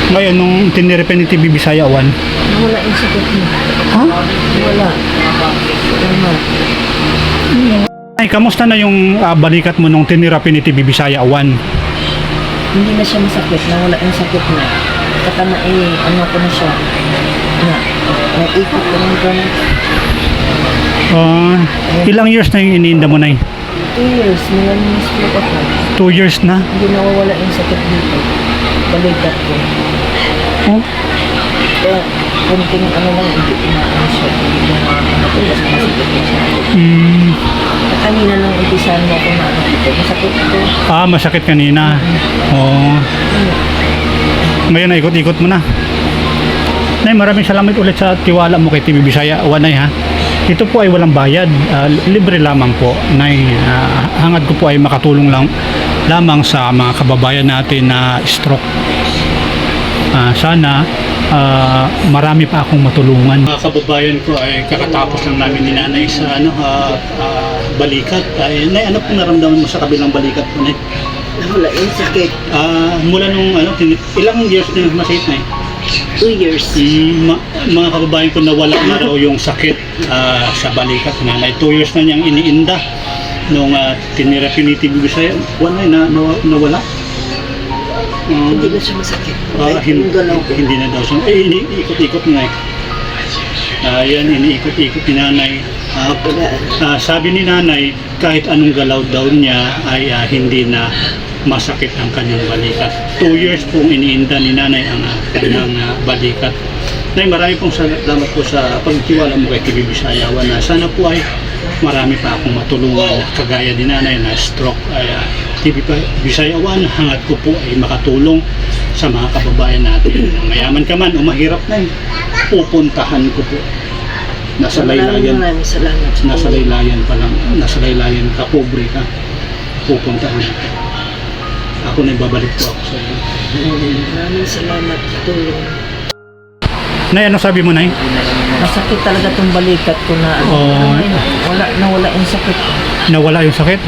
Ngayon, nung tiniripan ni TV Bisaya 1. Wala yung sakit mo. Ha? Wala. Tama. Ay, kamusta na yung balikat mo nung tinirapi ni TV Bisaya 1? Hindi na siya masakit. Nawala yung sakit mo. Saka na ano ko na siya. Naikot ko ng gano'n. Ilang years na yung iniinda mo na 2 years. Mga stroke ako. 2 years na? Hindi nawawala yung sakit dito. Balikat ko. Oh? Kaya, kunting ano lang, hindi inaano siya. Hindi na matulas na masakit na siya. Kanina nung umpisahan mo ako na ano dito, masakit ito. Masakit kanina. Oo. Ngayon, ikot-ikot mo na. Nay, maraming salamat ulit sa tiwala mo kay TV Bisaya 1, Nay, ha. Ito po ay walang bayad, libre lamang po. Nay, hangad ko po ay makatulong lamang sa mga kababayan natin na stroke. Sana marami pa akong matulungan. Mga kababayan ko ay kakatapos lang namin ni Nanay sa balikat. Nay, ano pong naramdaman mo sa kabilang balikat po, Nay? Nawala yung sakit. Mula nung ilang years na masakit, Nay? 2 years. Mga kababayan ko, nawala na raw yung sakit sa balikat ni Nanay. 2 years na niyang iniinda nung tinirapi ni TV Bisaya 1, Nay, nawala. Hindi na siya masakit. Hindi na daw siya. Iniikot-ikot na yan, iniikot-ikot ni Nanay. Sabi ni Nanay, kahit anong galaw daw niya ay hindi na masakit ang kanyang balikat. 2 years pong iniinda ni Nanay ang kanyang balikat. Nay, marami pong salamat po sa pagtiwala mo kay TV Bisaya 1. Sana po ay marami pa akong matulungan kagaya ni Nanay na stroke. TV Bisaya 1, hangad ko po ay makatulong sa mga kababayan natin. Mayaman ka man o mahirap na, pupuntahan ko po. Nasa laylayan. Maraming salamat. Nasa laylayan pa lang. Nasa laylayan ka, pobre ka. Pupuntahan. Ako na babalik po ako sa iyo. Maraming salamat sa tulong. Nay, ano sabi mo, Nay? Masakit talaga itong balikat ko na nawala yung sakit. Nawala yung sakit?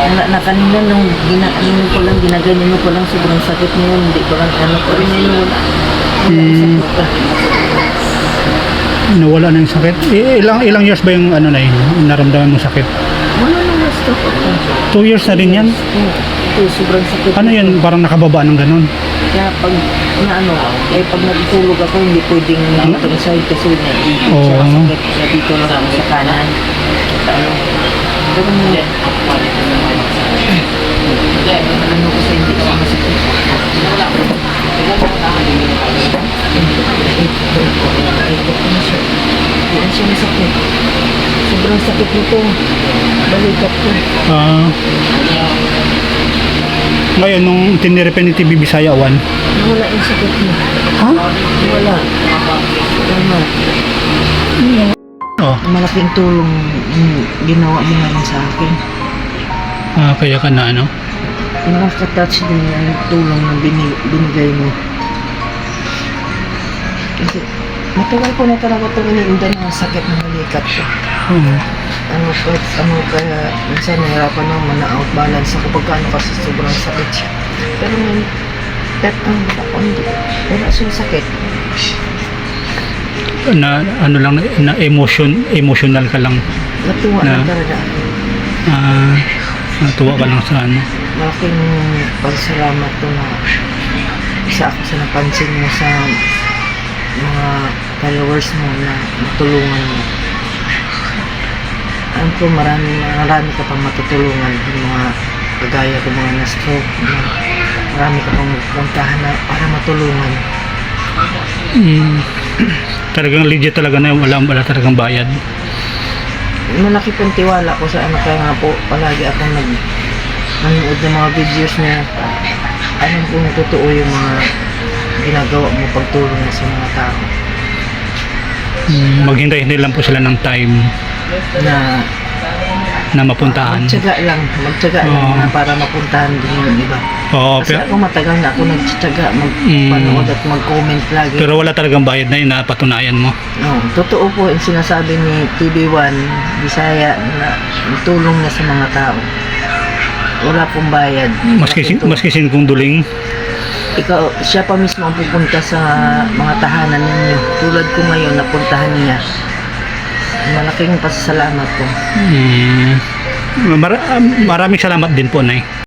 Wala na kanina nung ginaganyan ko lang sobrang sakit niya, hindi ko lang ano ko rin yun. Wala yung sakit. Nawala na yung sakit? Ilang years ba yung Nay, naramdaman mo sakit? Wala nang stroke ako. 2 years na rin yan? Ito, sobrang sakit. Ano yan, parang nakababa ng ganun? Kaya pag pag natutulog ako, hindi pwedeng itong side kasi naibig siya masakit. Kaya dito lang ako sa kanan. Ganun mo. Ano kasi hindi ako masakit. Hindi na siya masakit. Sobrang sakit nito. Balikat ko. Ngayon, nung tiniripan ni TV Bisaya 1. Wala yung sakit mo. Ha? Wala. Tama. Malaking tulong ginawa mo ngayon sa akin. Kaya ka na Nakaka-touch din yung tulong na binigay mo. Kasi matagal ko na talaga itong iniinda ng sakit ng balikat ko. Kaya minsan nahirapan naman na-out balance ako pagkano kasi sobrang sakit siya. Pero ngayon, ako hindi. Wala siyang sakit. Na emotional ka lang. Natuwa na talaga. Natuwa ka lang sa Malaking pagsalamat ko na isa ako sa napansin mo sa mga followers mo na matulungan mo. Alam ko marami ka pang matutulungan yung mga kagaya ko mga na-stroke. Marami ka pang magpuntahan na para matulungan. Talagang legit talaga na wala talagang bayad. Malaki pong tiwala ko sa kaya nga po palagi akong nanonood ng mga videos na alam kong totoo yung mga ginagawa mo pagtulong sa mga tao. Maghintay-hintay lang po sila ng time na mapuntahan. Magtiyaga lang na para mapuntahan din yung iba. Kasi ako matagal na ako nagtiyaga magpanood at mag-comment lagi. Pero wala talagang bayad na napatunayan mo. Totoo po yung sinasabi ni TV1 Bisaya na tulong na sa mga tao. Wala pong bayad. Maski kung duling. siya pa mismo ang pupunta sa mga tahanan ninyo. Tulad ko ngayon, napuntahan niya. Malaking pasasalamat ko. Maraming salamat din po, Nay.